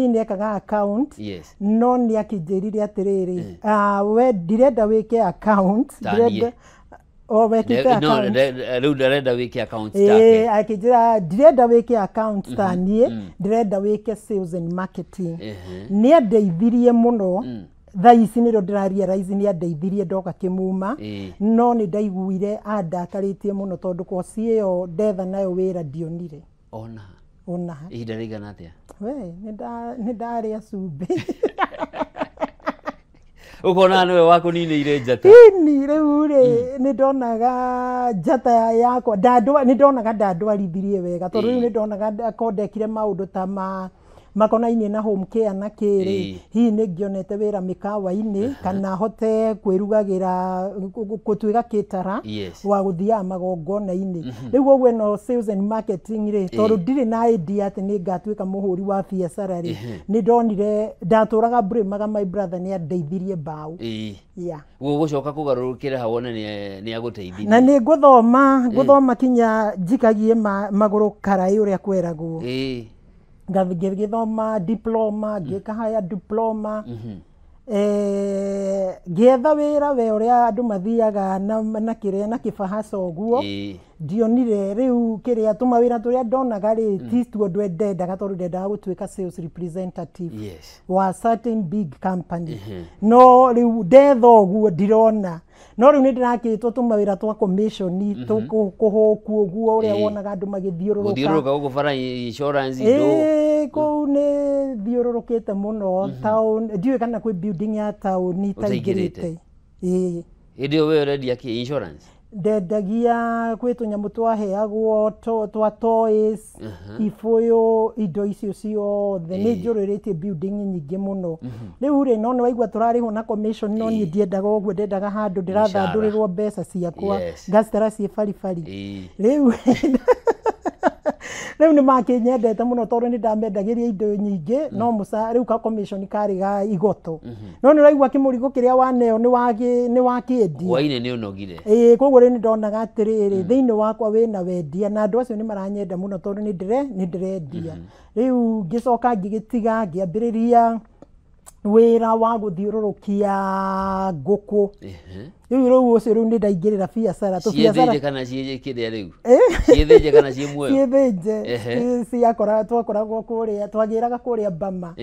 nini ekaga account Yes. no ni akijirire atiriri we direnda wike account direnda o wekite account Riu ndarenda wike account take akijira direnda wike account tanie direnda wike sales and marketing ni andeithirie muno tha ici nä rä ndä raria raici nä andeithirie ndoka kä muma no nä ndaiguire andakarä tie må no tondå koci ä yo ndetha nayo wä ra ndionire ona ihinda rä igana atä we nä ndarä a cumbä ukona nä we wakå ninä ire njata ini rä u rä nä ndonaga njata yakwa nä ndonaga ndandwarithirie wega tondå rä u nä ndonaga kondekire maå ndå ta makonainie na home care na kiri hihi nä ngionete wä ra mä kawa-inä kana hote kwä rugagira gutwiga kitara wa gå thiaga magongona-inä rä u åguo no sales and marketing rä tondå ndirä na idea atä nä ngatuä ka må hå ri wa biacara rä nä ndonire ndatå raga maga my brother nä andeithirie mbaå guo gå coka kå garå rå kä re hawone nä agå teithirie na nä ngå thoma kinya njikagie magå rå karaä å rä a kweragwo ngithoma diploma ngika haya diploma ngietha wira we uria andu mathiaga na kiria na kibahaca uguo ndionire riu kiria tuma wira turia ndonaga ri ti tu andu endendaga tondu ndendaga gutuika sales representative wa certain big company no riu ndetha uguo ndirona no riu ni ndirakitwo tuma wira twa commission kuhoku uguo uria wonaga andu magithiururuka guku bara insurance ndo ko ne thiururukite muno town ndiwe kana kwi building ya town itaigirite ndio we ready ki insurance ndendagia kwi tunyamu twaheagwo twa toys ifuyo indo icio ciothe nä njå building nyingä må no rä u rä no nä waigua tå rarä ho na commission no niä ndiendaga å guo ndendaga handå ndä rathandå rä rwo mbeca ciakwa ngacitara ciä baribari rä u rä u nä makä nyendete må no tondå nä ndamendagä ria indo nyingä no rä u ka commission karä ga igoto no nä raigua kä må rigå kä rä a waneo nä wakä endia waine nä å nogire koguo rä nä ndonaga atä rä rä thä inä wakwa wä na wendia na andå acio nä maranyenda må no tondå nä ndärendia rä u ngä coka ngä gä tiga ngä ambä rä ria wä ra wa gå thiå rå rå kia ngå kå rä u rä u å cio rä u nä ndaingä rä ra biacara ciethä kana ciä kä rä a rä u ciethä kana ciä muoyo ciethä ciakora twakoragwo kå rä a twagä raga kå rä a mbama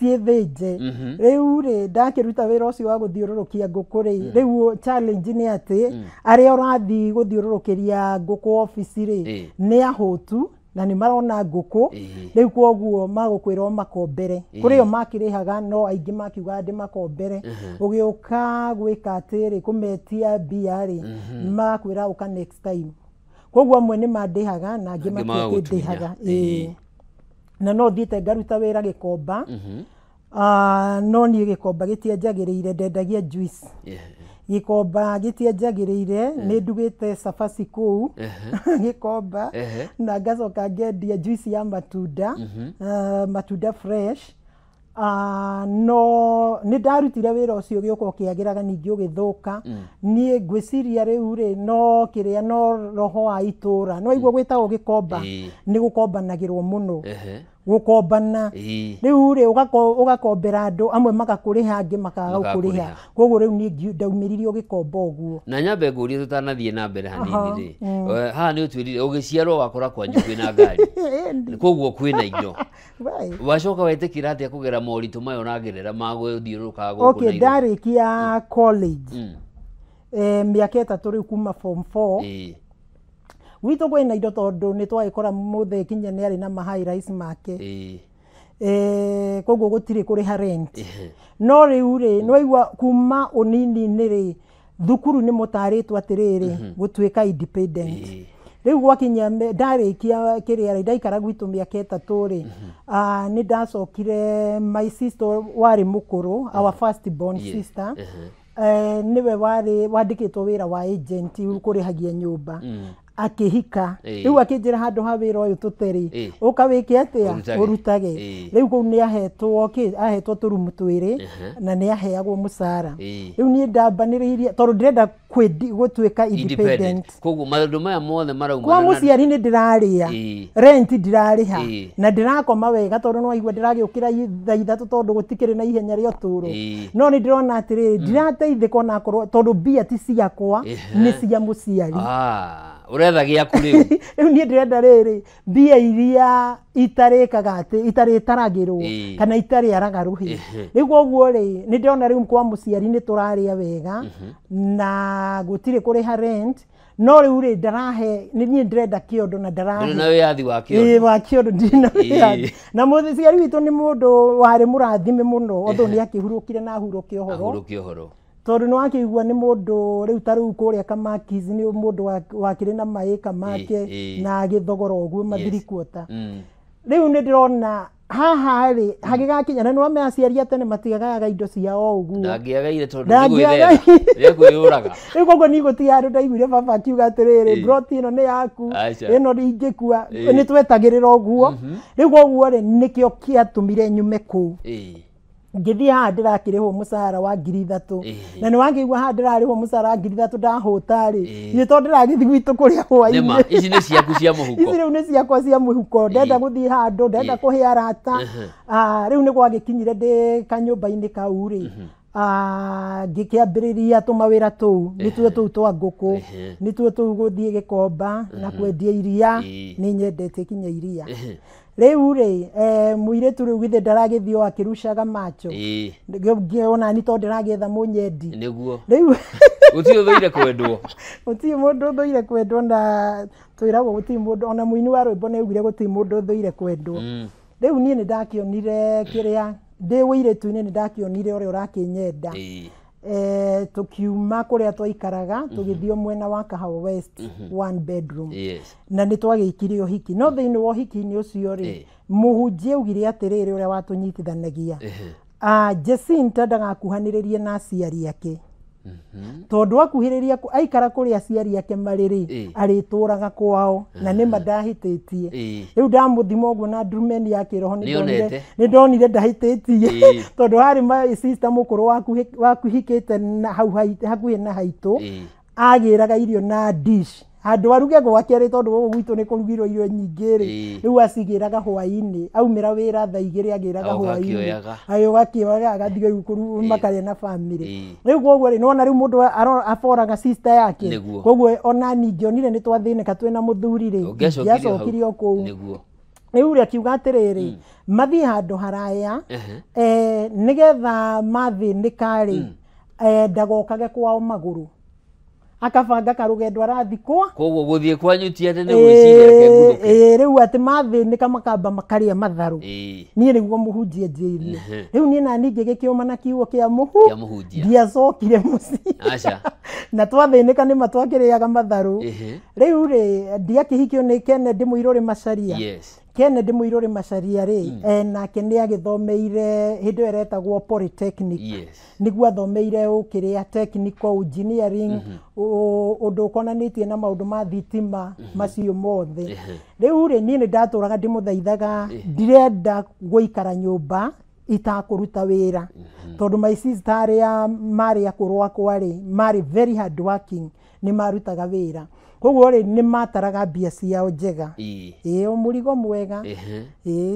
ciethä rä u rä ndakä ruta wä ra å cio wa gå thiå rå rå kia ngå kå rä u challenge nä atä arä a å rathi gå thiå rå rå kä ria ngå kå obici rä nä ahå tu na nä marona ngũkũ rĩu kwoguo magũkwĩra makombere kũrĩ o makĩrĩhaga no aingĩ makiuga ndĩ makombere ũgĩũka gwĩka atĩrĩ kũmetia mbia rĩ makwĩra ũka next time kwoguo amwe nĩ mandĩhaga na angĩ makĩndĩhaga na no thiĩte ngaruta wĩra Gĩkomba no niĩ Gĩkomba gĩtienjagĩrĩire ndendagia juice Gĩkomba gĩtienjagĩrĩire nĩ ndugĩte cabaci kũu Gĩkomba na ngacoka ngendia juice ya matunda matunda fresh no nĩ ndarutire wĩra ũcio ũgĩũka ũkĩagĩraga ningĩ ũgĩthũka niĩ ngwĩciria rĩu rĩ no kĩrĩa no roho wa itũra no igua gwĩtagwo Gĩkomba nĩ gũkombanagĩrwo mũno gukombana riu ri ugakombera andu amwe magakuriha angi makaga gukuriha koguo riu ni ndaumiririo Gĩkomba uguo na nyambe ngurie tutanathie na mbere hanini ri ha ni utwirire ugiciarwo wakora kwanyu kwina ngari koguo kwina indo wacoka wetikira atia kugera moritu mayo nagerera maguthiuruka guku okay ndarikia college miaka 3 riu kuma form 4 wito kwina indo tondu nĩ twagĩkora mũthee kinya nĩ arĩ na mahai rais make koguo gũtirĩ kũrĩha rent no rĩu rĩ nĩ waigua kuma ũnini-inĩ rĩ thukuru nĩ mũtarĩtwo atĩrĩrĩ gũtuĩka independent rĩu gwakinya ndarĩkia kĩrĩa ndaikara gwitũ mĩaka 3 rĩ nĩ ndacokire my sister warĩ mũkũrũ our first born sister niwe wandĩkĩtwo wĩra wa agent kũrĩhagia nyũmba akihika riu akinjira handu ha wira uyu tuteri ukawike atia urutage riu ko ni ahetwo turumu twiri na ni aheagwo musara riu ni ndambaniririe tondu ndirenda gutwika independent koguo maundu maya mothe marauma kwa muciari ni ndiraria rent ndirariha na ndirakoma wega tondu no aigua ndiragiukira thaa ithatu tondu gutikiri na ihenya ria uturo no ni ndirona atiriri ndirateithika na korwo tondu mbia ti ciakwa ni cia muciari uretha giaku riu riu ni ndirenda riri mbia iria itarikaga ati itaritaragirwo kana itari aragaruhi riu koguo ri ni ndirona riu kwa muciari ni turaria wega na gutire kuriha rent no riu ri ndarahe ni ndirenda kiondo na ndarahe na wiathi wa kiondo wa kiondo ndina wiathi na muciari witu ni mundu wari murathime muno otho ni akihurukire na ahuruke uhoro tondu no akigua ni mundu riu taru kuria Kamaki's ni mundu wakire na maika make na agithogora uguo mathiri kuota riu ni ndirona haha ri hagigakinya na no aciari atene matigagaga indo ciao uguo ndangiagaire tondu ndigwithera kwiyuraga riu koguo ni gutia andu ndaiguire baba akiuga atiriri broti ino ni yaku ino ingikua ni twetagirira uguo riu koguo ri nikio kiatumire nyume ku ngithii haha ndirakirihwo mucara wa 3,000 na ni wangigua haha ndirarihwo mucara wa 3,000 ndahuta ri ni tondu ndiragithi gwitu kuria hwaini nema ici ni ciaku cia muhuko ici riu ni ciakwa cia muhuko ndenda guthii handu ndenda kuhe arata riu ni gwagikinyire ndi kanyumba-ini kau ri ngikiambiriria tumawira tuu nituo tuu twa nguku nituo tuu guthii Gikomba na kwendia iria ni nyendete kinya iria riu ri muiretu riu githe ndaragithio akirushaga macho ngiona ni tondu ndiragetha munyendi niguo riu uti uthuire kwendwo uti mundu uthuire kwendwo na twiragwo guti mundu ona muini wa rwimbo ni ugire guti mundu uthuire kwendwo riu nie ni ndakionire kiria ndi wiretu-ini ni ndakionire uria urakinyenda tukiuma kuria twaikaraga tugithio mwena wa Kahawa West 1 bedroom na ni twagikire uhiki no thiini wa uhiki ni ucio ri muhunjia ugire atiriri uria watunyitithanagia Jacinta ndagakuhaniririe na aciari ake tondu akuhiriria aikara kuria aciari ake mariri arituraga kwao na ni mandahititie riu ndamuthima uguo na ndurumeni yake roho ni ndonire ndahititie tondu hari my sister mukuru wakuhikite na hakuhi na haitu agiraga irio na dish handu aruge gwake ri tondu gugu gwitu ni kurugirwo irio nyingi ri riu acigiraga hwaini aumira wira thaa 2 agiraga hwaini ayo gakioyaga agathiga gukuru makaria na family riu koguo ri nona riu mundu aforaga sister yake koguo ona ningionire ni twathineka twina muthuri ri ngiacokirio kuu riu ri akiuga atiriri mathi handu haraya nigetha mathinika ri ndagokage kwao maguru akabanga karugendo arathikwa koguo guthie kwanyu tiene ni gwiciria ke nguruke riu ati mathinika makamba makaria matharu nie niguo muhunjia njirie riu nie na ningi gikiuma na kiugo kia muhunjia ndiacokire muci aca na twathinika ni matwakiriaga matharu riu ri ndiakihikio ni Kennedy Muiruri Macharia Kennedy Muiruri Macharia ri nake ni agithomeire hindu eretagwo polytechnic niguo athomeire ukiria technical engineering undu ukonanitie na maundu ma thitima macio mothe riu ri nie ndaturaga ndimuthaithaga ndirenda guikara nyumba itakuruta wira tondu my sister aria mari akurwa kwari mari very hard working ni marutaga wira koguo ri ni mataraga mbia ciao njega murigo mwega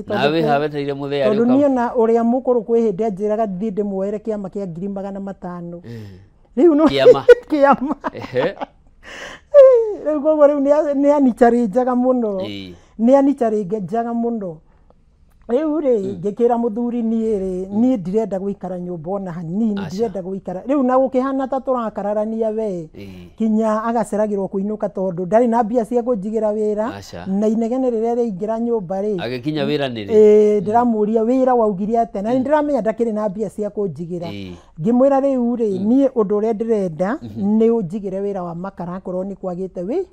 nawe haweteire muthea tondu nie na uria mukuru kwi hindi anjiraga thiĩ ndĩmuoere kiama kia 500 riu no kiama riu koguo riu ni anicharinjaga muno ni anicharinjaga muno riu ri ngikira muthuri nie ndirenda guikara nyumba ona hanini ndirenda guikara riu na gukihana ta turakararania we kinya agaceragirwo kuinuka tondu ndari na mbia cia kunjigira wira na inegene riria riingira nyumba ri agikinya wira ni ri ndiramuria wira waugiria ate na ndiramenya ndakiri na mbia cia kunjigira ngimwira riu ri nie undu uria ndirenda ni unjigire wira wa makara korwo ni kwagite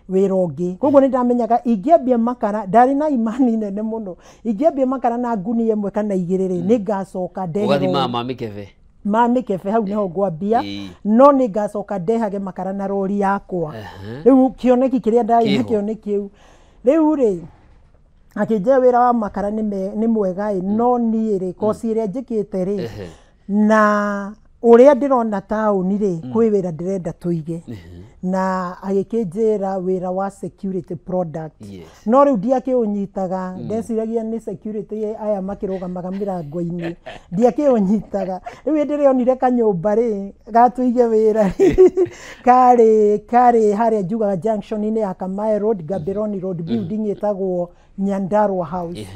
wira ungi koguo ni ndamenyaga ingiambia makara ndari na imani nene muno ingiambia makara na nguni imwe kana igiriri ni ngacoka ndehero ugathima mama mikebe mamikebe hau niho ngwambia no ni ngacoka ndehage makara na rori yakwa riu kioneki kiria ndari kioneki kiu riu ri akije wira wa makara ni mwega no ni ri kosi ria njikite ri na uria ndirona tauni ri kwi wira ndirenda tuige na agikinjira wira wa security product no riu ndiakiunyitaga ndeciragia ni security aya makirugamaga mirango-ini ndiakiunyitaga riu ndirionire kanyumba ri gatuige wira kari haria njugaga junction-ini ya Kamae Road Gaborone Road building itagwo Nyandarua House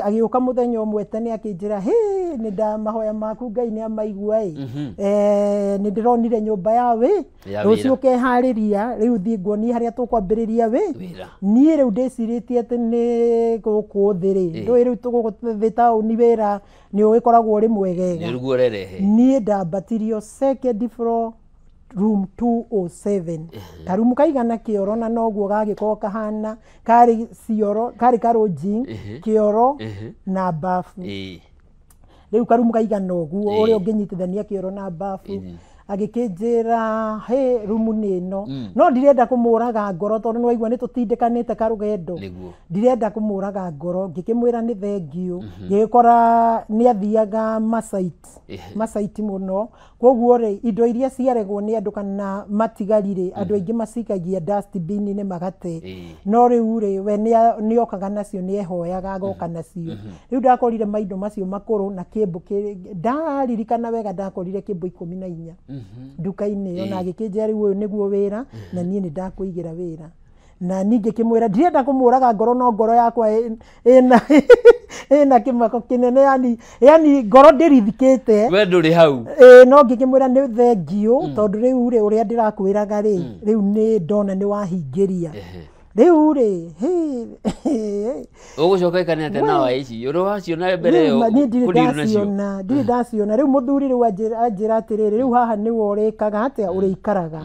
agiuka muthenya umwe tene akinjira ni ndamahoya maku Ngai ni amaigua ni ndironire nyumba yawe rucio kehariria riu thi nguoni haria tukwambiriria ni riu ndiciritie ati ni guku thiri ndui riu tuguthita uni wira ni ugikoragwo ri mwegega ni ndambatirio second floor room 207 karumu kaigana kioro na noguo gagiko kahana kari cioro kari karojing kioro na bafu riu karumu kaigana oguo uri unginyitithania kioro na bafu agikinjira rumu nino no ndirenda kumuraga ngoro tondu ni waigua ni tutindikanite karugendo ndirenda kumuraga ngoro ngikimwira ni thengiu ngikora ni athiaga masaiti muno koguo ri indo iria ciaregwo ni andu kana matigarire andu aingi macikagia dustbin ni magate no riu ri we ni okaga nacio ni ehoyaga agoka nacio riu ndakorire maindo macio makuru na kimbu ndaririkana wega ndakorire kimbu 14 duka-ini ona agikinjira riu uyu niguo wira na nie ni ndakuigira wira na ningi kimwira ndirenda kumuraga ngoro no ngoro yakwa ina kimako kinene yani ngoro ndirithikite we nduri hau no ngikimwira ni thengiu tondu riu ri uria ndirakwiraga riu ni ndona ni wahingiria riu ri ugucoka ikane ate nawa ici uru waciona mbere yo ndiri ndaciona riu muthuri riu anjira atiriri riu haha ni worikaga atia urikaraga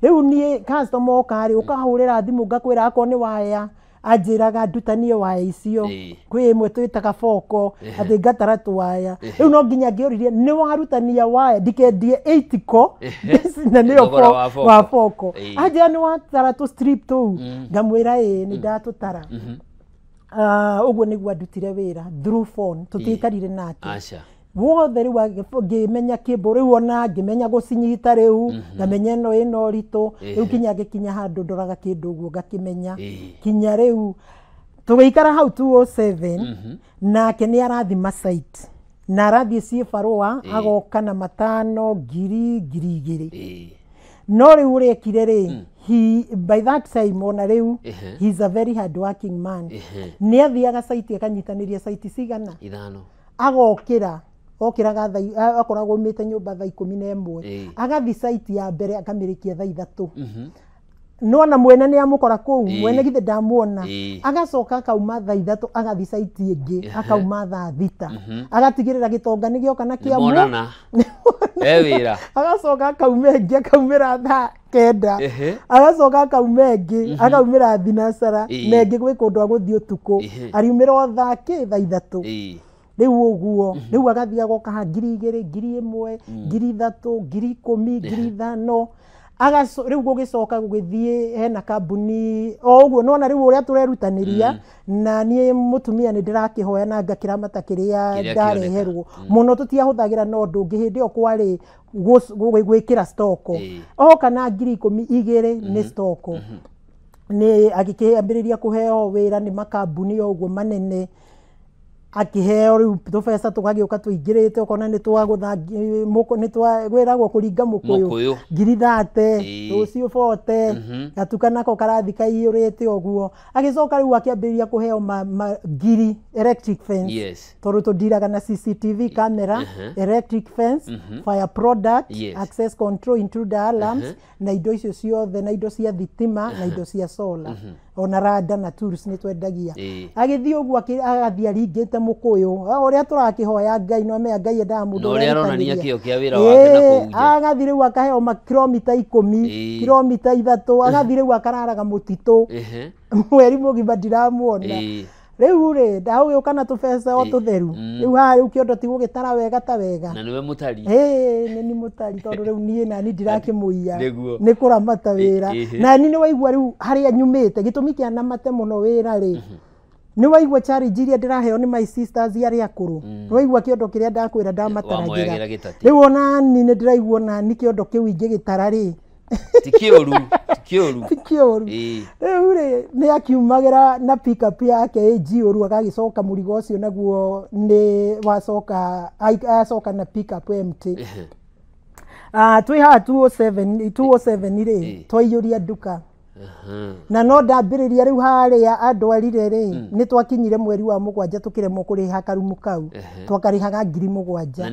riu nie customer okari ukahurira thimu ngakwira akwa ni waya anjiraga ndutanie waya icio kwi imwe twitaga foko ati ngatara twaya riu no nginya ngioririe ni warutania waya ndikendie 8 ko na niyo wa foko aje ni watara tu strip tu ngamwira ni ndatutara uguo niguo ndutire wira through phone tutikarire nake wothe riu ngimenya kimbo riu ona ngimenya gucinyita riu ngamenya ino ritu riu kinya handu ndoraga kindu guo ngakimenya kinya riu tugiikara hau 207 nake ni arathima site na arathie cibarua agoka na matano ngiri no riu rekire ri by that time ona riu he's a very hard working man ni athiaga site akanyitaniria site cigana 5 agokira okiraga akoragwo umite nyumba thaa 11 agathi site ya mbere akamirikia thaa 3 no na mwene ni amukora kuu mwene githe ndamuona agacoka akauma thaa 3 agathi site ingi akauma thaa 6 agatigirira gitonga ni gioka na kia monana wira agacoka akaumira thaa 9 agacoka akaumira thinacara na ingi gwi kundu aguthi utuku ariumira thaa 3 riu uguo riu agathia agoka 2,000 1,000 3,000 10,000 5 riu gugicoka gugithie hena kambuni uguo nona riu uria turerutaniria na nie mutumia ni ndirakihoya na ngakira matakiria ndareherwo muno tutiahuthagira no ndungi hindi o kwari gwikira stoko kana 12,000 ni stoko ni agikiambiriria kuheo wira ni makambuni uguo manene akiheo riu tubesa tugagiuka tuingirite ukona ni twagutha ni twagwiragwo kuringa mukuyu 30 rucio 40 gatukanako karathika iurite oguo agicoka riu akiambiriria kuheo ngiri electric fence tondu tundiraga na CCTV camera electric fence fire product access control intruder alarms na indo icio ciothe na indo cia thitima na indo cia solar ona rada na tools ni twendagia agithii oguo agathia ringite mukuyu uria turakihoya Ngai no me Ngai enda mundu uria aronania kio kia wira wake na kuunja agathi riu akaheo kilomita 10 kilomita 3 agathi riu akararaga mutitu mweri mugima ndiramuona Riu ri ndawe ukana tubesa o tutheru riu ha riu kiondo ti gugitara wega ta wega na niwe mutari ni mutari tondu riu nie na ni ndirakimuia ni kuramata wira na ni waigua riu haria nyumite gitumi kia namate muno wira ri ni waigua challenge iria ndiraheo ni my sisters aria akuru ni waigua kiondo kiria ndakwira ndamataragira riu ona ni ndiraigua na ni kiondo kiu ingigitara ri tikioru riu ri ni akiumagira na pick up yake ejioru akagicoka murigo ucio naguo ni wacoka na pick up empty twi ha 207 ri twaiyuria nduka na no ndambiriria riu haria andwarire ri ni twakinyire mweri wa 7 tukiremwo kuriha karumu kau twakarihaga 7,000 na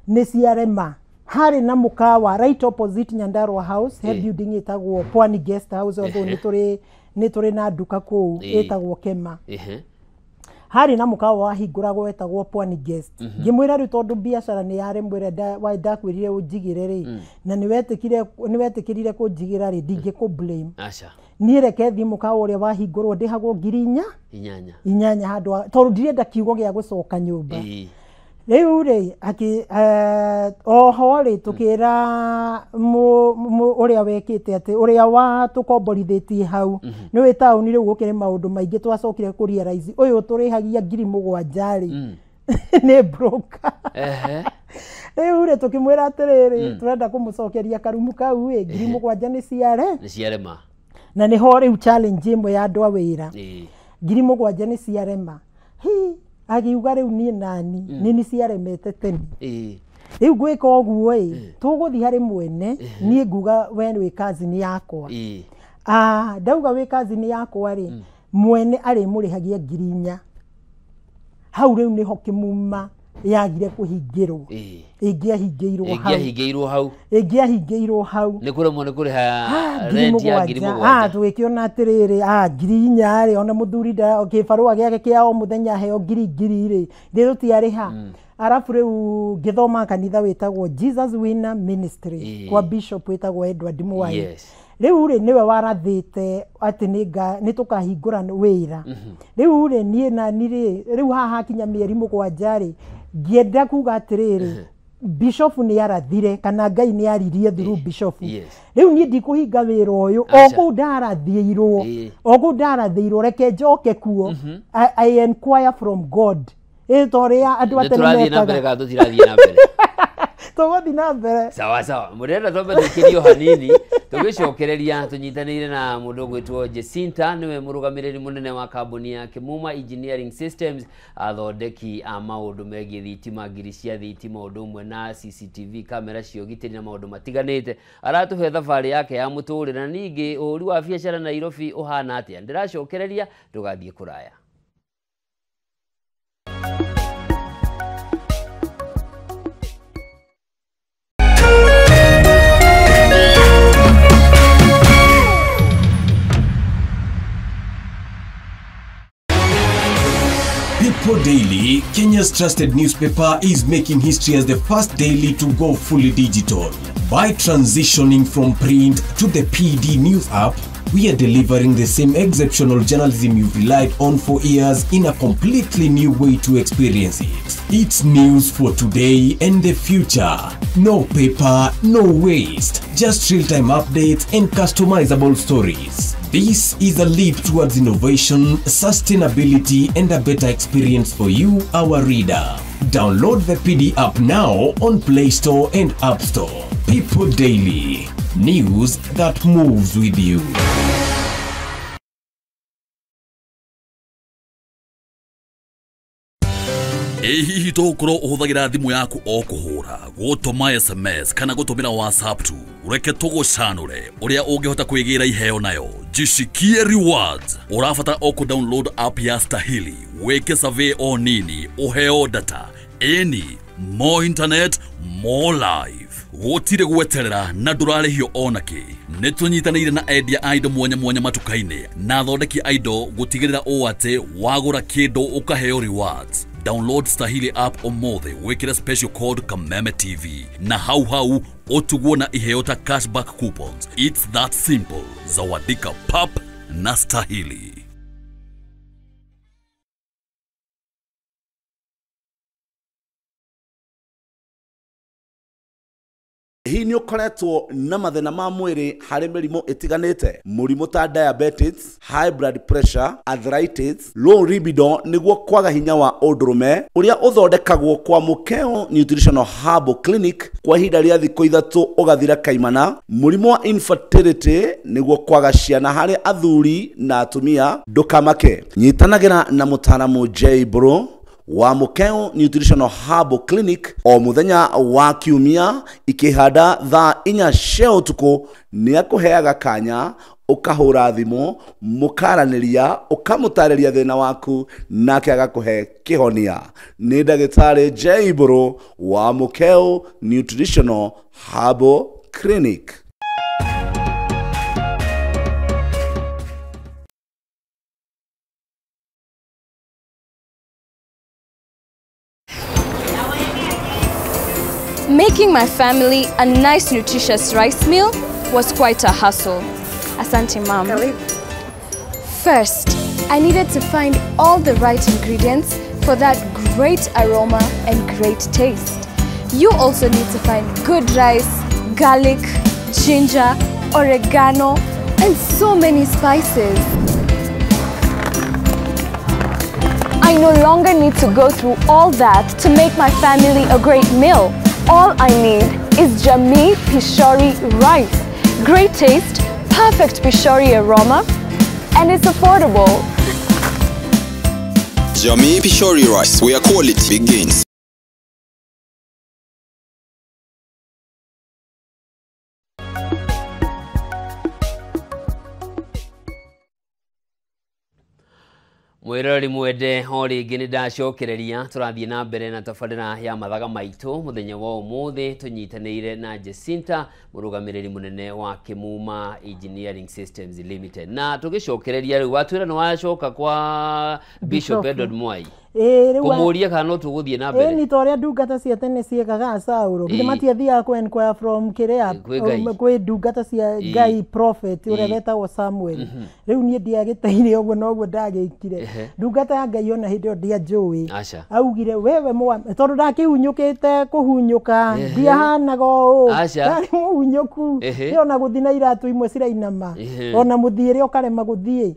ni ciarema hari na mukawa right opposite Nyandarua House head building itagwo Pwani Guest House although ni turi na nduka kuu itagwo Kema hari na mukawa wahinguragwo etagwo Pwani Guest ngimwira ri tondu biashara ni yare mwire ndakwirire unjigire ri na ni wetikirire kunjigira ri ndingi ku blame acha ni reke thi mukawa uria wahingurwo ndihagwo 8,000 handu tondu ndirenda kiugo gia gucoka nyumba riu ri oho ri tukira uria wekite ati uria wa tukomborithitie hau ni wi tauni riu gukire maundu maingi twacokire kurealize uyu turihagia 7,000 ri ni broker riu ri tukimwira atiriri turenda kumucokeria karumu kau 7,000 ni ciarema na ni ho riu challenge imwe ya andu a wira 7,000 ni ciarema agiuga riu ni nani ni ciaremete tene riu gwika oguo tuguthi hari mwene ni nguga we wi cousin yakwa ndauga wi cousin yakwa ri mwene ari murihagia 4,000 hau riu ni hokimuma yagire kuhingirwo ingiahingirwo hau ni kuremwo ni kuriha rent ya 7,000 twikiona atiriri 4,000 ri ona muthuri nda kibarua giake kia o muthenya heo 2,000 ri ndirutiariha arafu riu ngithoma kanitha witagwo Jesus Winner Ministry kwa bishop witagwo Edward Mwai riu ri niwe warathite ati ni tukahingura wira riu ri nie na ni riu haha kinya mieri 7 ri ngienda kuga atiriri bishop ni arathire kana Ngai ni aririe through bishop riu ni ndikuhinga wira uyu oku ndarathiirwo reke njoke kuo I inquire from God itoria andu atene na mbere gatu tirathie na mbere tugothi na mbere sawa murenda tombe tukirio hanini tugicokereria tunyitanire na mundu gwitwo Jacinta niwe murugamiriri munene wa kambuni ya Kimuma Engineering Systems athondeki a maundu megie thitima ngiri cia thitima undu umwe na CCTV kamera cio gitiri na maundu matiganite aratuhe thabari yake ya muturire na ningi uri wa biashara Nairobi uhana atia ndiracokereria tugathie kuraya People Daily, Kenya's trusted newspaper, is making history as the first daily to go fully digital. By transitioning from print to the PD News app, we are delivering the same exceptional journalism you've relied on for years in a completely new way to experience it. It's news for today and the future. No paper, no waste. Just real-time updates and customizable stories. This is a leap towards innovation, sustainability, and a better experience for you, our reader. Download the PD app now on Play Store and App Store. People Daily. News that moves with you. Hihi tokorwo uhuthagira thimu yaku o kuhura gutuma SMS kana gutumira WhatsApp tu ureke tugucanure uria ungihota kwigira iheo nayo jishikie rewards urafata o ku download app ya Stahili weke survey o nini uheo data more internet more life gutire gweterera na ndurarihio onaki nitunyitanire na endia indo mwanya matukaine na thondeki indo gutigirira o ate wagura kindu ukaheo rewards. Download Stahili app omothe wekira special code Kameme TV na hau otugwo na iheo ta cashback coupons. It's that simple. Zawadika pap na Stahili. hi ni ukoretwo na mathina ma mwiri hari mirimo itiganite murimo ta diabetes, high blood pressure, arthritis, low libido niguo kwaga hinya wa undurume uria uthondekagwo kwa Mukeo Nutritional Herbal Clinic kwa ihinda ria thikũ 3 ugathira kaimana. Murimo wa infertility niguo kwaga ciana hari athuri na atumia ndukamake. Nyitanagira na mutaramu J Bro wa Mukeo Nutritional Herbal Clinic o muthenya wa kiumia ikihanda thaa 4 cia utuku ni akuheaga kanya ukahura thimo mukaraniria ukamutareria thina waku nake agakuhe kihonia. Ni ndagitari J Bro wa Mukeo Nutritional Herbal Clinic. Making my family a nice nutritious rice meal was quite a hassle. Asante, Mom. First, I needed to find all the right ingredients for that great aroma and great taste. You also need to find good rice, garlic, ginger, oregano, and so many spices. I no longer need to go through all that to make my family a great meal. All I need is Jamii Pishori rice. Great taste, perfect Pishori aroma, and it's affordable. Jamii Pishori rice, where quality begins. Mwirori mwende hori ngini ndacokereria turathie na mbere na tabarira ya mathaga maitu muthenya wa umuthi tunyitanire na Jacinta murugamiriri munene wa Kimuma Engineering Systems Limited na tugicokereria riu watwira no wacoka kwa Bishop Edward Mwai kumuria kana no tuguthie na mbere ni toria ndungata cia tene ciekaga Sauro githĩ matiathiaga kwenquire from kiria kwi ndungata cia Ngai prophet uria wetagwo Samuel riu nie ndiagiteire uguo noguo ndagikire ndungata ya Ngai ona hindi ndia njui augire wewe tondu ndakihunyukite kuhunyuka ndiahanaga uu ndari muhunyuku ona guthina iratu imwe cirainama ona muthiire ukarema guthie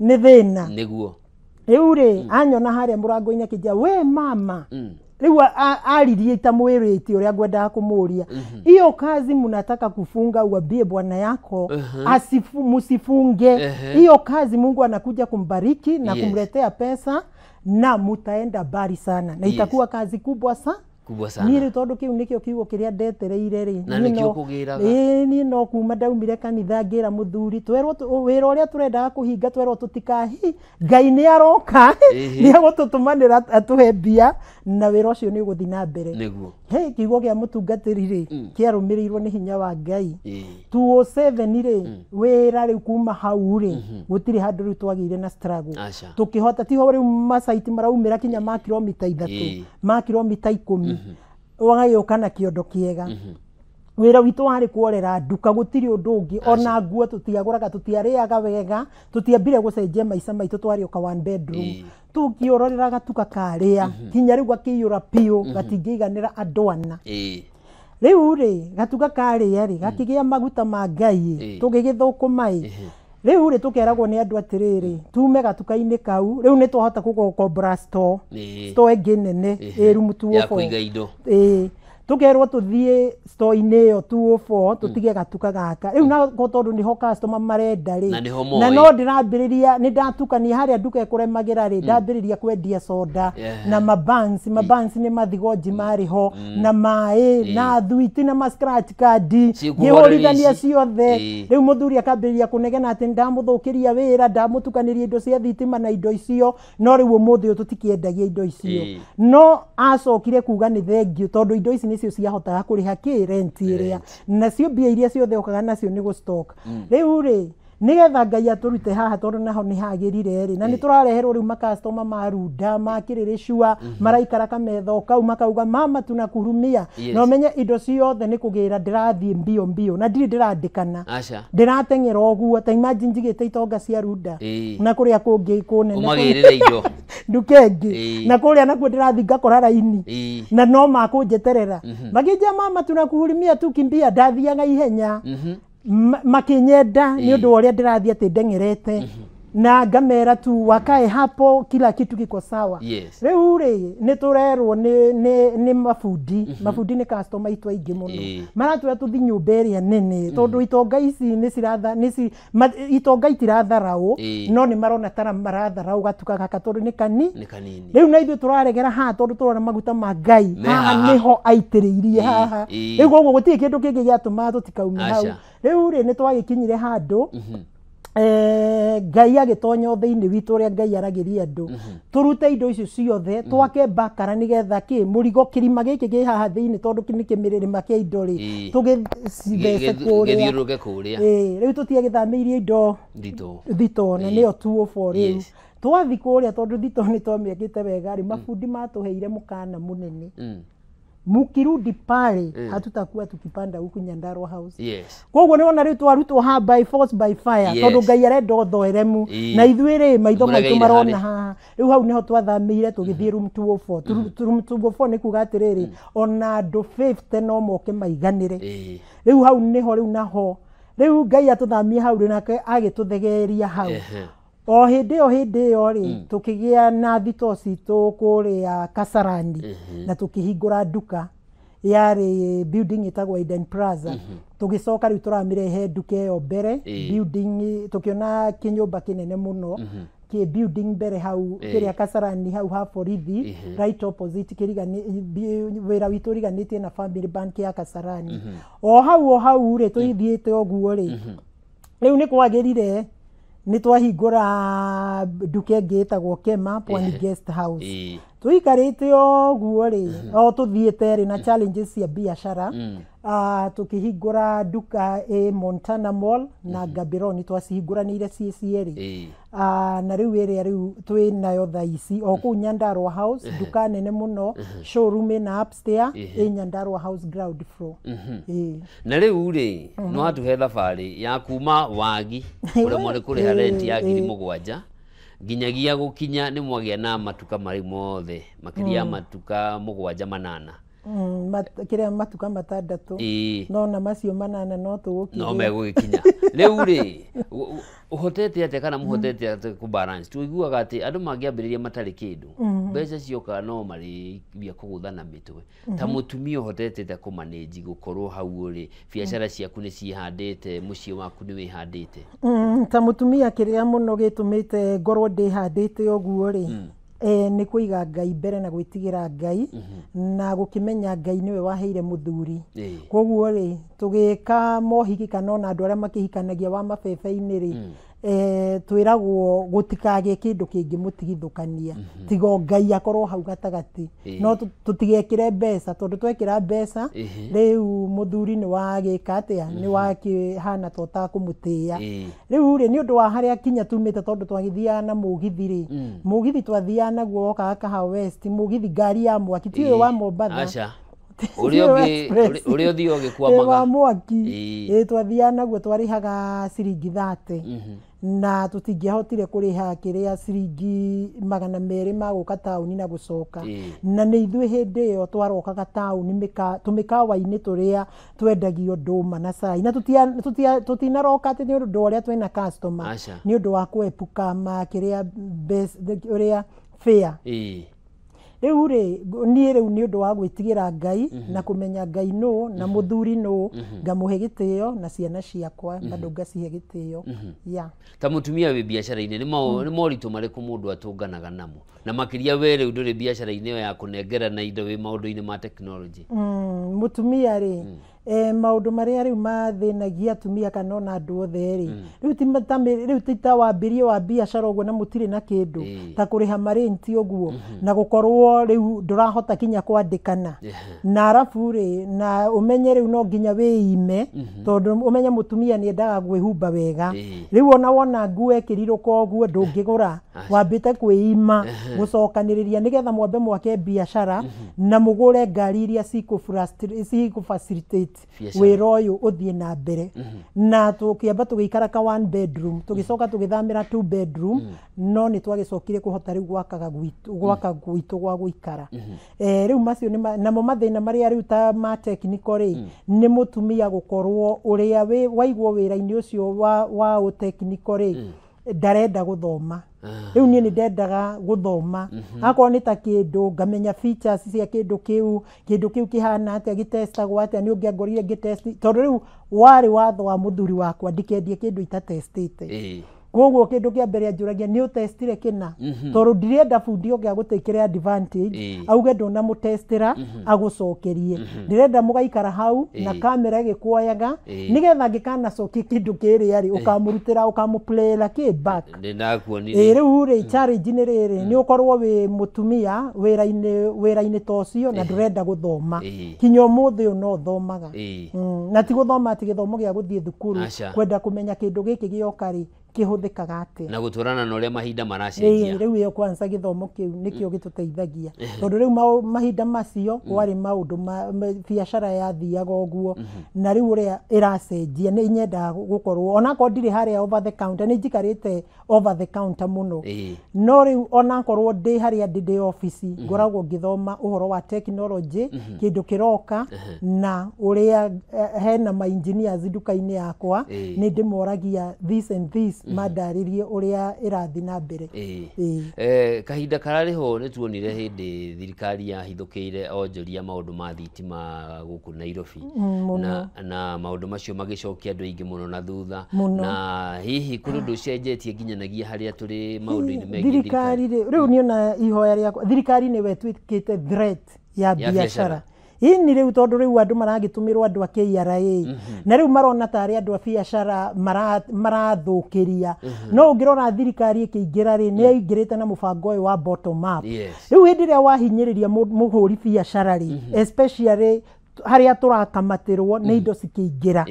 ni thina niguo riu ri anyona haria murango-ini akija we mama riu aririe itamwiriti uria ngwendaga kumuria hiyo kazi mnataka kufunga uambie bwana yako musifunge hiyo kazi Mungu anakuja kumbariki na kumletea pesa na mutaenda bari sana na itakuwa kazi kubwa sana nire tondu kiu nikio kiugo kiria ndetereire ri ni no kuma ndaumire kanitha ngira muthuri twerwo wira uria turenda kuhinga twerwo tutikahi Ngai ni aroka ni agututumanira atuhe mbia na wira ucio ni uguthi na mbere niguo kiugo gia mutungatiri ri kiarumirirwo ni hinya wa Ngai 207 ri wira ri kuma hau ri gutiri handu ri twagire na struggle tukihota tiho ri masaiti maraumira kinya ma kilomita 3 ma kilomita 10 wagayoka na kiondo kiega wira witu wari kuorera nduka gutiri undu ungi ona nguo tutiaguraga tutiariaga wega tutiambire gucenjia maica maitu twarioka one bedroom tukiororeraga tukakaria kinya riu gakiyura pio gatingiganira andu ana riu ri gatuga karia ri gakigia maguta ma Ngai tugigithukuma riu ri tukeragwo ni andu atiriri tume gatuka-ini kau riu ni twahota gukombora store ingi nene rumu 204 ya kuiga indo tukerwo tuthie store-ini yo 204 tutige gatuka gaka riu na tondu niho customer marenda ri na no ndirambiriria ni ndatukania haria nduka kuremagira ri ndambiriria kwendia soda na mabansi ni mathigonji mariho na mai na thuiti na scratch card ngihurithania ciothe riu muthuri akambiriria kunegena ati ndamuthukiria wira ndamutukaniria indo cia thitima na indo icio no riu umuthi uyu tutikiendagia indo icio no acokire kuga ni thengio tondu indo ici nicio ciahotaga kuriha ki rent iria nacio mbia iria ciothe okaga nacio ni gustock riu ri nigetha Ngai aturute haha tondu naho ni hagirire ri na ni turareherwo riu makastoma marunda makirĩrĩcua maraikara kametho kau makauga mama tunakuhurumia no menye indo ciothe ni kugira ndirathie mbio na ndiri ndirandikana ndirateng'era oguo ta imagine njigite itonga cia runda na kuria kungi kunene umagirire indo ndukengi na kuria nakuo ndirathi ngakora raini na no makunjeterera magija mama tunakuhurumia tukimbia ndathiaga ihenya makinyenda ni undu uria ndirathi ati ndeng'erete na ngamera tu wakae hapo kila kitu kiko sawa. Riu ri ni turerwo ni mafundi ni customer itu aingi muno maratwira tuthi nyumba iria nene tondu itonga ici ni ciratha itonga itiratharau no ni marona tara maratharau gatuka gaka tondu ni kanini riu na ithu turaregera ha tondu turona maguta ma Ngai haha niho aitiriirie haha riu gogo guti kindu kingi giatuma tutikaume hau riu ri ni twagikinyire handu Ngai agitonya thiini witu ria Ngai aragiria andu turute indo icio ciothe twake bakara nigetha ki murigo kirima giki gi haha thiini tondu ni kimiririma kia indo ri tugithece kuria riu tutie githamiirie indo thito na nio 204 riu twathi kuria tondu thito ni twamiekite wega ri mafundi matuheire mukana munene mukirudi pale hatutakuwa tukipanda huku Nyandarua House koguo ni ona riu twarutwo ha by force by fire tondu Ngai arenda othoeremu na ithuire maitho maitu marona ha riu hau niho twathamire tugithie room 204 room 204 ni kuga atiriri ona andu 50 no moke maiganire riu hau niho riu naho riu Ngai atuthamie hau nake agituthegeria hau o hindi yo ri tukigia na thito citu kuria Kasarani na tukihingura duka yari building itagwa Eden Plaza tugicoka riu turamirehe duka yo mbere building tukiona kinyumba kinene muno ki building mbere hau kiria Kasarani hau ha borithi right opposite kirigani wira witu riganitie na Family Bank ya Kasarani o hau ri tuithiete oguo ri riu ni kwagirire ni twahingura duka ingi itagwo Kema Pwani Guest House tuikarite oguo ri o tuthiete ri na challenges cia biashara tukihingura duka Montana Mall na Gaborone twacihingũranĩire CCR na riu ĩrĩa riu twĩnayo thaa ici o kũu Nyandarua House duka nene mũno showroom ĩna upstairs Nyandarua House ground floor na riu ri no atuhe thabarĩ ya kuma Wagi ũrĩa mwarĩ kũrĩha rent ya 7,000 nginyagia gukinya ni mwagia na matuka mari mothe makiria matuka 7-8 kiria matuka matandatu no na macio 8 no tugukinya no megukinya riu ri uhotete ate kana muhotete ate ku balance tuiguaga ati andu mangiambiriria matari kindu mbeca cioka no mari bia kuguthana mitwe ta mutumia uhotete ta kumanage gukorwo hau ri biashara ciaku ni cihandite mucie waku ni wihandite ta mutumia kiria muno gitumite ngorwo ndihandite oguo ri ni kuiga Ngai mbere na gwitigira Ngai na gukimenya Ngai niwe waheire muthuri koguo ri tugika mohiki kana na andu aria makihikanagia wa mabebe-ini ri twiragwo gutikage kindu kingi mutigithukania tigo Ngai akorwo hau gatagati no tutigekire mbeca tondu twekira mbeca riu muthuri ni wagika atia ni wakihana tota kumutia riu ri ni undu wa haria kinya tumite tondu twagithia na mugithi ri mugithi twathia naguo oka Kahawa West mugithi ngari ya mwaki tiwe wa Mombatha uri othio gikwamaga wa mwaki twathia naguo twarihaga ciringi 30 na tutingihotire kuriha kiria ciringi 200 maguka tauni na gucoka na ni ithuĩ hindi yo twarokaga tauni tumikawa-ini turia twendagio nduma na cai na tutinaroka ati ni undu uria twina customer ni undu wa kwepuka makiria uria fair riu ri ni riu ni undu wa gwitigira Ngai na kumenya Ngai no na muthuri no ngamuhe gitio na ciana ciakwa bado ngacihe gitio ta mutumia wi biashara-ini ni moritu mariku mundu atunganaga namo na makiria we riu nduri biashara-ini ya kunengera na indo wi maundu-ini ma technology mutumia ri maundu maria riu mathinagia atumia kana ona andu othe ri riu ti ta wambirie wa biashara uguo na mutire na kindu ta kuriha marenti uguo na gukorwo riu ndurahota kinya kwandikana na arafu ri na umenye riu no nginya wiime tondu umenye mutumia ni endaga gwihumba wega riu ona wona nguo ekirirwo koguo ndungigura wambite kwiima gucokaniria nigetha mwambe mwake biashara na mugure ngari iria ciku facilitate wira uyu uthie na mbere na tukiamba tugikara ka 1 bedroom tugicoka tugithamira 2 bedroom no ni twagicokire kuhota riu gwaka gwitu gwa guikara riu macio namo mathina maria riu ta ma technical ri ni mutumia gukorwo uria waigwo wira-ini ucio wa technical ri ndarenda guthoma riu ni ndendaga guthoma akorwo ni ta kindu ngamenya features cia kindu kiu kihana atia gitestagwo atia ni ungiangorire gitest tondu riu wari watho wa muthuri wakwa ndikendie kindu itatestite koguo kindu kia mbere anjuragia ni utestire kina tondu ndirenda bundi ungi agutekere advantage auge ndona mutestira agucokerie ndirenda mugaikara hau na kamera igikuoyaga nigetha ngikana coki kindu kiri ari ukamurutira ukamuplayera ki back ndinakuonire riu ri challenge ni riri ni ukorwo wi mutumia wira-ini tocio na ndurenda guthoma kinyo muthi no thomaga na ti guthoma ati githomo gia guthie thukuru kwenda kumenya kindu giki giokari kihuthikaga atia na guturana na uria mahinda maracenjia riu iyo kwanza githomo kiu nikio gituteithagia tondu riu mahinda macio wari maundu biashara yathiaga uguo na riu uria iracenjia ni nyenda gukorwo ona ko ndiri haria over the counter ni njikarite over the counter muno no riu ona korwo ndi haria ndi office ngoragwo ngithoma uhoro wa technology kindu kiroka na uria hena ma engineers duka-ini yakwa ni ndimoragia this and this madaririe uria irathi na mbere kahinda karariho ni tuonire hindi thirikari yahithukiire onjoria maundu ma thitima guku Nairobi na maundu macio magicokia andu aingi muno na thutha na hihi kuri ndu cenjetie nginyanagia haria turi maundu-ini mengi thirikari riu ni ona ihoya ria thirikari ni wetwikite threat ya biashara ini riu tondu riu andu maragitumirwo andu a KRA na riu marona tari andu a biashara marathukiria no ungirona thirikari ikiingira ri ni ingirite na mubango uyu wa bottom up riu hindi ria wahinyiriria muhuri biashara ri especially haria turakamatirwo ni indo cikiingira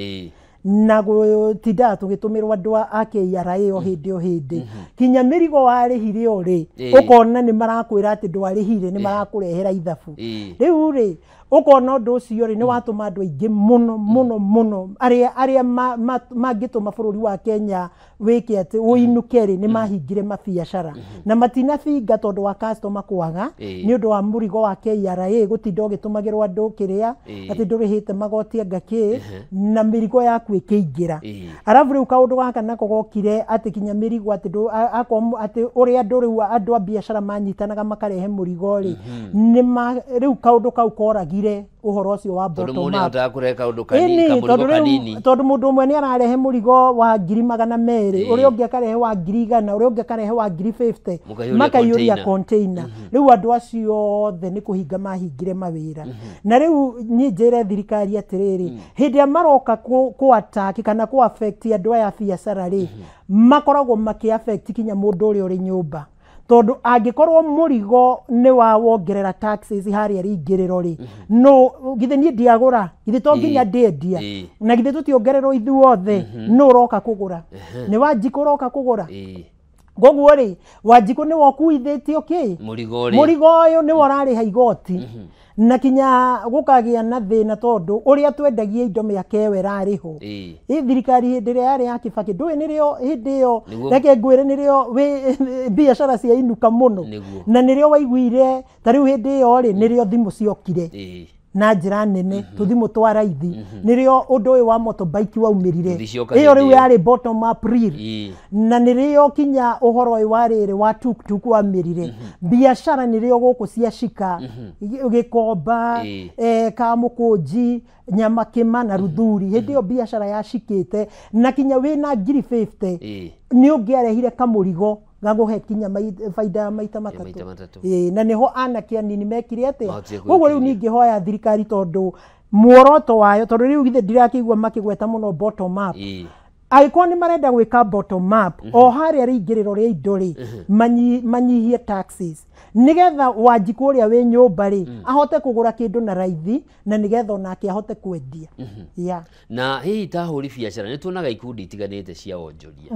na gutinda tugitumirwo andu a KRA o hindi kinya mirigo warihire ori ukona ni marakwira ati ndwarihire ni marakurehera ithabu riu ri ukona ndu ucio ri ni watuma andu aingi muno aria mangituma bururi wa Kenya wiki ati uinuke ri ni mahingire mabiashara na matina finga tondu wa customer kwaga ni undu wa murigo wa KRA gutinda ugitumagirwo andu kiria ati ndurihite magoti ngaki na mirigo yaku ikiingira arafu riu kaundu gaka nako gokire ati kinya mirigo ati ati uria andu riu andu a biashara manyitanaga makarehe murigo ri ni riu kaundu kau koragire uhoro ucio wa bottom up tondu mundu umwe ni ararehe murigo wa 200,000 uria ungi akarehe wa 100,000 uria ungi akarehe wa 50,000 makayuria container riu andu acio othe ni kuhinga mahingire mawira na riu ni njire thirikari atiriri hindi maroka ku attack kana ku affect andu aya biashara ri makoragwo maki affect kinya mundu uria uri nyumba tondu angikorwo murigo ni wa wongerera taxes haria ringiriro ri no githe ni ndiagura githe to nginya ndendia na githe tutiongererwo ithuothe no uroka kugura ni wanjiku uroka kugura goguo ri wanjiku ni wokuithitio ki murigo uyu ni worariha igoti na kinya gukagia na thina tondu uria twendagia indo miake werariho thirikari hindi ria yari ya Kibaki ndui nirio hindi iyo reke ngwire nirio biashara cia inuka muno na nirio waiguire tariu hindi iyo ri nirio thimu ciokire na njira nene tuthimu twa raithi nirio undu uyu wa motorbike waumirire iyo riu yari bottom up real na nirio kinya uhoro uyu warire wa tuk wamirire biashara nirio guku cia shika gikomba kamukunji nyama kima na ruthuri hindi iyo biashara yashikite na kinya wina 50 ni ungiarehire kamurigo gaguhe kinya faida maita matatu na niho anake anini mekire ate koguo riu ningi hoya thirikari tondu muoroto wayo tondu riu githe ndirakigwa makigweta muno bottom up agĩkorwo nĩ marenda gwĩka bottom up o harĩa rĩingĩrĩro rĩa indo rĩ manyihie taxes nigetha Wanjiku ũrĩa wĩ nyũmba rĩ ahote kũgũra kĩndũ na raithi na nigetha onake ahote kwendia na hihi ta hũri biacara nĩ tuonaga ikundi itiganĩte cia wonjoria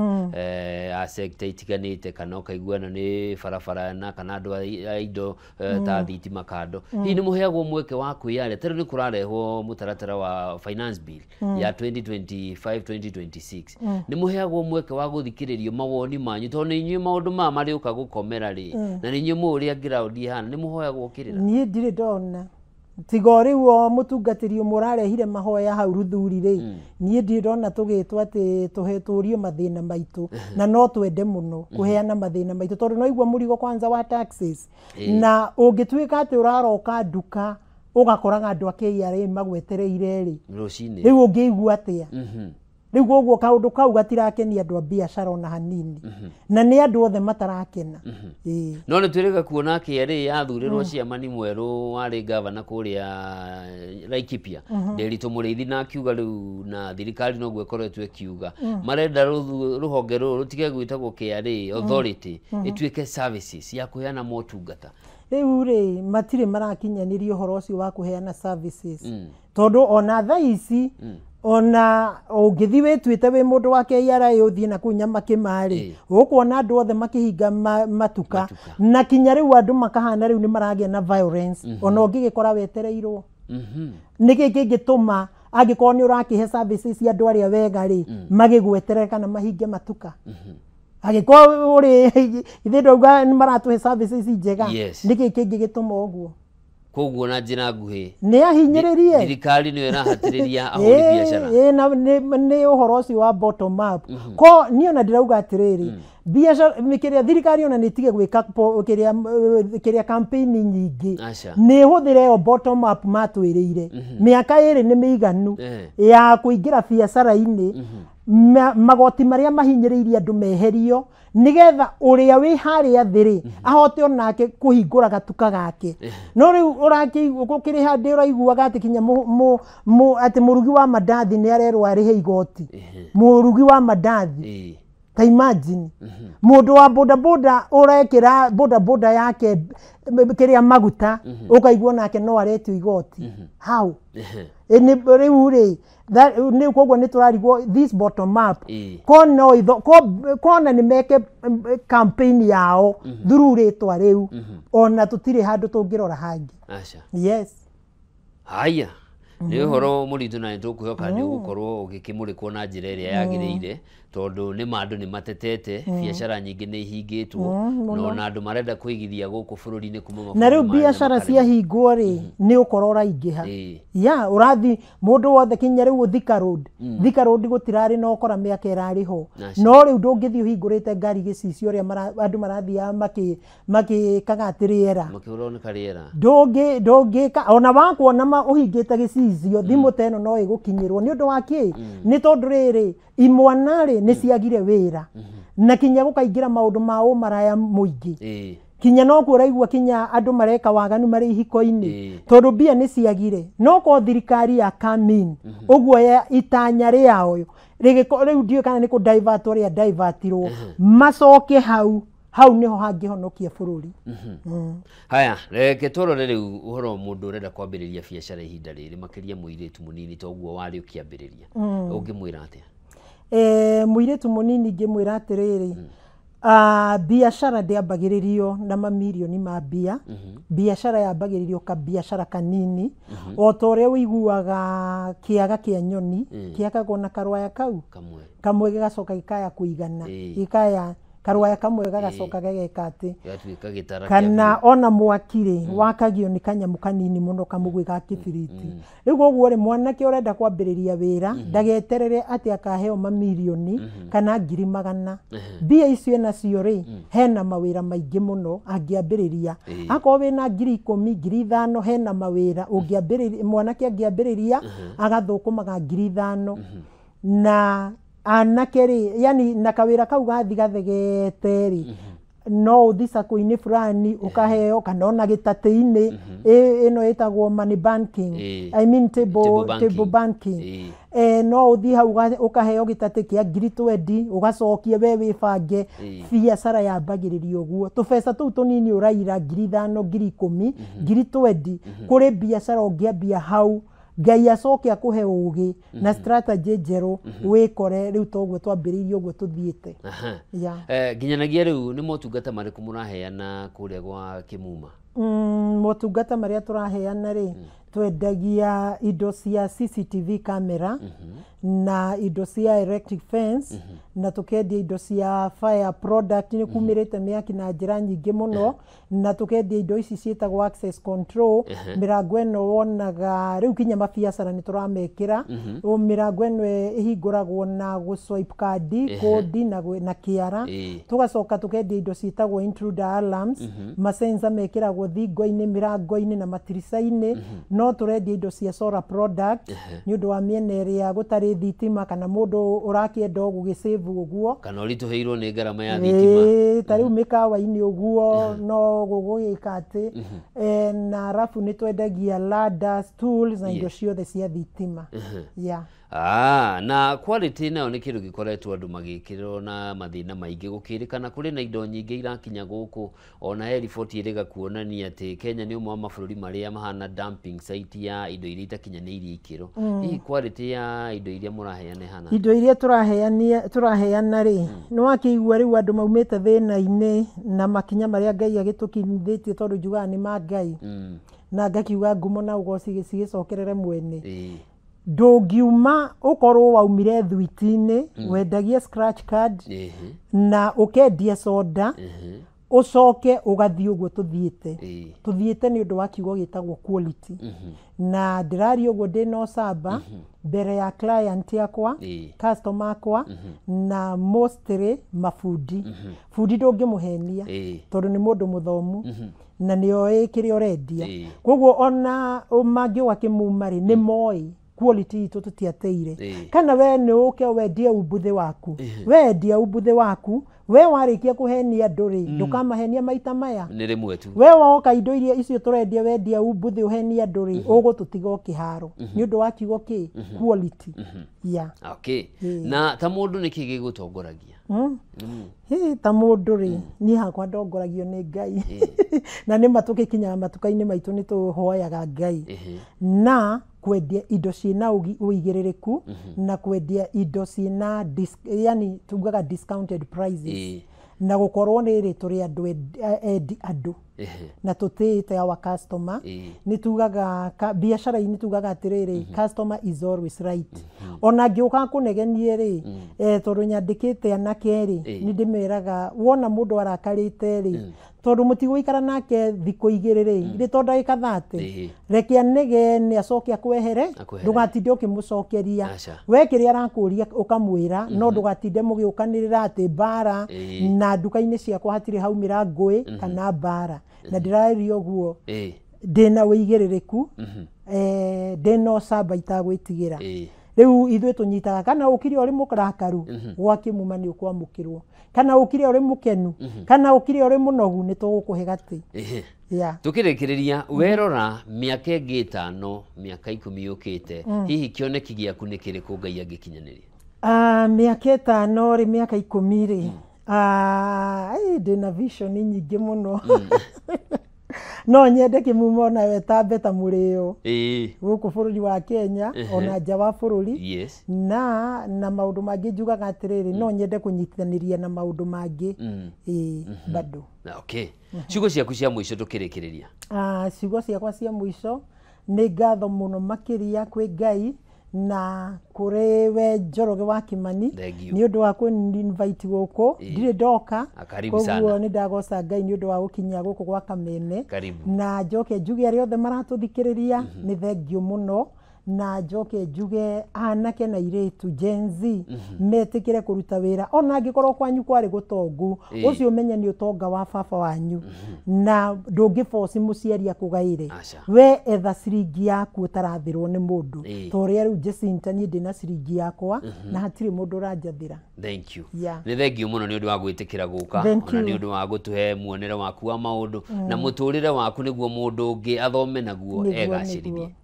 a sector itiganĩte kana ũkaiguana nĩ barabara na kana andũ a indo ta thitima kando hihi nĩ mũheagwo mweke wa kwĩyaria tondũ nĩ kũrarehwo mũtaratara wa finance bill ya 2025-2026 nĩ mũheagwo mweke wa gũthikĩrĩrio mawoni manyu tondũ nĩ inyuĩ maũndũ maya marĩũka gũkomera rĩ na nĩ inyuĩ mũũrĩa ground ihana nĩ mũhoyagwo kĩrĩra niĩ ndirĩ ndona tiga rĩu o mũtungatĩri ũmwe ũrarehire mahoya hau Ruthuri rĩ niĩ ndirĩ ndona tũgĩtwo atĩ tũhetũrio mathĩna maitũ na no twende mũno kũheana mathĩna maitũ tondũ no igua mũrigo kwanza wa taxes na ũngĩtuĩka atĩ ũraroka nduka ũgakoraga andũ a KRA magwetereire rĩ rĩu ũngĩigua atĩa rĩu ũguo kaũndũ kau gatirakenia andũ a biacara ona hanini na nĩ andũ othe matarakena no nĩ twĩrĩga kuona KRA yathurĩrwo ciamani mwerũ warĩ gavana kũrĩa Laikipia Nderitu Mũrĩithi na akiuga rĩu na thirikari no gwĩkoretwo ĩkiuga marenda rũhonge rũrũ rũtige gwĩtagwo KRA authority ĩtuĩke services ya kũheana motungata rĩu rĩ matirĩ marakinyanĩria ũhoro ũcio wa kũheana services tondũ ona thaa ici ona ũngĩthi wĩtuĩte wĩ mũndũ wa KRA ũthiĩ na kũu Nyamakĩmarĩ ũkuona andũ othe makĩhinga matuka na kinya rĩu andũ makahana rĩu nĩ maragĩa na violence ona ũngĩgĩkora wetereirwo nĩkĩ kĩngĩtũma angĩkorwo nĩ ũrakĩhe services cia andũ arĩa wega rĩ magĩgweterere kana mahinge matuka agĩkorwo ũrĩ ithe ndauga nĩ maratũhe services njega nĩkĩ kĩngĩgĩtũma ũguo koguo na njĩra nguhĩ nĩ ahinyĩrĩrie thirikari nĩyo ĩrahatĩrĩria ahũri biacara na nĩ ũhoro ũcio wa bottom up ko niĩ ona ndĩrauga atĩrĩrĩ biacara mĩkĩrĩa thirikari ona nĩ ĩtige gwĩka kĩrĩa campaign nyingĩ nĩ hũthĩre yo bottom up matwĩrĩire mĩaka ĩrĩ nĩ mĩiganu ya kũingĩra biacara-inĩ magoti marĩa mahinyĩrĩirie andũ meherio nigetha ũrĩa wĩ harĩa thĩrĩ ahote onake kũhingũra gatuka gake no rĩu ũrakĩrĩha ndĩ ũraiguaga atĩ kinya atĩ mũrugi wa mandathi nĩ arerwo arĩhe igoti mũrugi wa mandathi ta imagine mũndũ wa bodaboda ũrekĩra bodaboda yake kĩrĩa maguta ũkaigua nake no aretio igoti how rĩu rĩ nĩ koguo nĩ tũrarigwo this bottom up kona nĩ meke campaign yao through rĩtwa rĩu ona tũtirĩ handũ tũngĩrora hangĩ yes haya nĩ ũhoro mũritũ na nĩ tũkwĩhoka nĩ ũgũkorwo ũgĩkĩmũrĩkwo na njĩra ĩrĩa yagĩrĩire tondũ nĩ andũ nĩ matetete biacara nyingĩ nĩ ihingĩtwo no na andũ marenda kũigithia gũkũ bũrũri-inĩ kuma mabũrũri na rĩu biacara ciahingwo rĩ nĩ ũkorwo ũraingĩha ũrathi mũndũ wothe kinya rĩu Thika Road gũtirarĩ na ũkora mĩaka ĩrarĩho no rĩu ndũngĩthiĩ ũhingũrĩte ngari gĩcicio ũrĩa andũ marathiaga makĩkaga atĩrĩera ndũngĩka ona wakuona ũhingĩte gĩcicio thimũ ta ĩno no ĩgũkinyĩrwo nĩ ũndũ wa kĩ nĩ tondũ rĩrĩ imwana rĩ nĩ ciagire wĩra na kinya gũkaingĩra maũndũ ma ũmaraya mũingĩ kinya no kũraigua kinya andũ mareka waganu marĩ ihiko-inĩ tondũ mbia nĩ ciagire no ko thirikari ya kamin ũguo ya itanya rĩao rĩu ndiũ kana nĩ kũ divert ũrĩa divertirwo macoke hau niho hangĩhonokia bũrũri haya reke tũrore rĩu ũhoro mũndũ ũrenda kwambĩrĩria biacara ihinda rĩrĩ makĩria mũirĩtu mũnini ta ũguo warĩ ũkĩambĩrĩria ũngĩmwĩra atĩa mũirĩtu mũnini ngĩmwĩra atĩrĩrĩ biacara ndĩambagĩrĩrio na mamirioni ma mbia biacara yambagĩrĩrio biacara kanini o ta ũrĩa ũiguaga kĩaga kĩa nyoni kĩakagwo na karwaya kau kamwe gĩgacoka gĩkaya kũigana gĩkaya karwaya kamwe gagacoka gageka atĩ kana ona mwakire wakagio nĩ kanyamũ kanini mũno kamũgwĩ ga kĩbiriti rĩu ũguo rĩ mwanake ũrenda kwambĩrĩria wĩra ndageterere atĩ akaheo mamirioni kana ngiri magana mbia icio nacio rĩ hena mawĩra maingĩ mũno angĩambĩrĩria akorwo wĩna ngiri 10 ngiri 5 hena mawĩra ũngĩambĩrĩria mwanake angĩambĩrĩria agathũkũmaga ngiri 5 na anake rĩ yani na kawĩra kau gathi gathegete rĩ no uthi sako-inĩ fulani ukaheo kana ona gĩtatĩ-inĩ ĩno ĩtagwo money banking, I mean table banking. No uthi hau ukaheo gĩtatĩ kĩa 20,000 ugacokia we wĩbange biacara yambagĩrĩria ũguo. Tũbeca tũu tũnini ũraira 5,000 10,000 20,000 kũrĩ biacara ũngĩambia hau Ngai acoke akuhe ũgĩ na strategy njerũ wĩkore rĩu toguo twambĩrĩirie ũguo tũthiĩte. Nginyanagia rĩu nĩ motungata marĩkũ mũraheana kũrĩa gwa Kĩmuma? Motungata marĩa tũraheana rĩ twendagia indo cia CCTV camera na indo cia electric fence na tukendia indo cia fire product ni kumirite miaki na njira nyingi muno na tukendia indo ici cietagwo access control. Mirango eno wonaga riu kinya mabiacara ni turamekira mirango eno ihinguragwo na go swipe card code na kiara tugacoka tukendia indo cietagwo intruder alarms masensa mekiragwo thingo-ini mirango-ini na matirica-ini no turendia indo cia solar product ni undu wa miena iria gutari thitima kana mundu urakienda gugicave uguo kana urituheirwo ni ngarama ya thitima tariu mikawa-ini uguo no gugugika ati na rafu ni twendagia ladders tools na indo ciothe cia thitima. Na quality nayo ni kindu gikoretwo andu magikirwo na mathina maingi gukirikana kuri na indo nyingi irakinya guku ona he report iriga kuonania ati Kenya ni umwe wa mabũrũri maria mahana dumping site ya indo iria itakinyanirie ikiro. Hii quality ya indo iria muraheana hana indo iria turaheana ri no wakigua riu andu maumite thina-ini na makinya maria Ngai agitukinithitie tondu njugaga ni ma Ngai na ngakiuga ngumo na ugoci gicicokerere mwene ndũngiuma ukorwo waumire thwiti-ini wendagie scratch card na ukendia soda ucoke ugathii uguo tuthiite ni undu wa kiugo gitagwo quality na ndirari uguo ndino saba mbere ya client yakwa customer akwa na mostly mafundi fundi ndungimuhenia tondu ni mundu muthomu na nio kiria urendia koguo ona mangiuga Kĩmuma ri ni moi quality itu tutiateire kana we ni uke wendia ubuthe waku wendia ubuthe waku we warikia kuhenia nduri ndukamahenia maita maya ni rimwe tu we woka indo iria icio turendia wendia ubuthe uhenia nduri ugututiga ukiharo ni undu wa kiugo ki quality. Na ta mundu ni kigi gutongoragia ta mundu ri ni hakwa ndongoragio ni Ngai na ni matukikinya matuka-ini maitu ni tuhoyaga Ngai na kwendia indo cina uigiririku na kwendia indo cina yani tugaga discounted prices na gukorwo ni turi andu na tutite our customer ni tugaga biashara-ini tugaga atiriri customer is always right. Ona ngiuka kunegenie ri tondu nyandikite anake ri ni ndimeraga wona mundu arakarite ri tondu mutigũikara nake thikũ igĩrĩ rĩ ri tondu ndagĩka 30 reke anege ni acoke akwehere ndugatinde ukimucokeria we kiria arakuria ukamwira no ndugatinde mugiukanirira ati bara na nduka-ini ciakwa hatire haumira ngui kana bara na ndirario guo ndina wĩigĩrĩrĩku ndina saba itagwĩtigĩra riu ithuĩ tunyitaga kana ukire uri mukarakaru gwa Kĩmuma ni ukwamukirwo kana ukire uri mukenu kana ukire uri munogu ni tugukuhe gati. Tukirikiria werora miaka 5 miaka 10 yukite hihi kioneki giaku ni kiriku Ngai agikinyaniria? Miaka 5 ri miaka 10 ri ndina vision nyingi muno no nyende Kĩmuma na wetambe ta murio guku bururi wa Kenya ona nja wa bururi na maundu mangi njugaga atiriri no nyende kunyitithaniria na maundu mangi bado. Ciugo ciaku cia mwisho tukirikiria? Ciugo ciakwa cia mwisho ni ngatho muno makiria kwi Ngai na kuri we Njoroge wa Kimani ni undu wa ku invite guku ndire ndoka koguo ni ndagoca Ngai ni undu wa gukinya guku gwa Kamene na njoke njuge ari othe maratuthikiriria ni thengio muno na njoke njuge anake na iretu Gen Z metikire kuruta wira ona angikorwo kwanyu kwari gutongu ucio menye ni utonga wa baba wanyu na ndungiforce muciari akugaire we etha ciringi yaku utarathirwo ni mundu toria riu Jacinta ni ndina ciringi yakwa na hatiri mundu uranjathira. Thank you. Ni thengio muno ni undu wa gwitikira guka ona ni undu wa gutuhe muonere waku wa maundu na muturire waku niguo mundu ungi athome naguo egacirithie.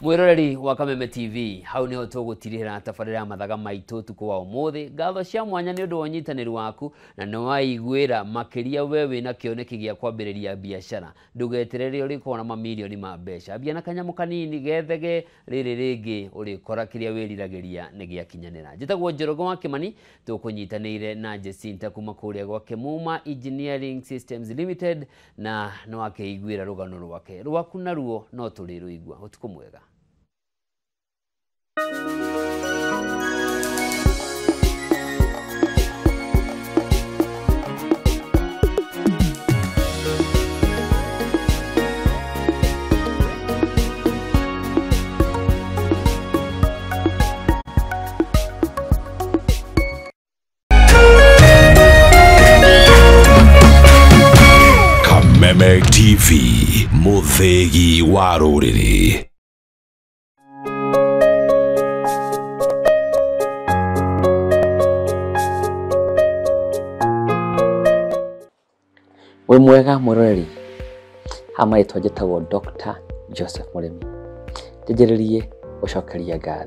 Mwiroreri wa Kameme TV hau niho tugutirira tabarira mathaga maitu tuko wa umuthi ngatho cia mwanya ni undu wa unyitaniri waku na ni waiguira makiria wewe na kioneki gia kwambiriria biashara ndugeterere uri kuona mamilioni ma mbeca bia na kanyamu kanini gethege riri ringi uri kora kiria wiriragiria ni gia kinyanira njitagwo Njoroge wa Kimani tukunyitanire na Jacinta kuma kuria gwa Kimuma Engineering Systems Limited na no akeiguira rugano rwake rwaku naruo no turiruigwa utuko mwega. Kameme TV, muthegi wa ruriri. We mwega mwiroreri hama itwa njitagwo Dr. Joseph Murimi njejererie gucokeria ngatho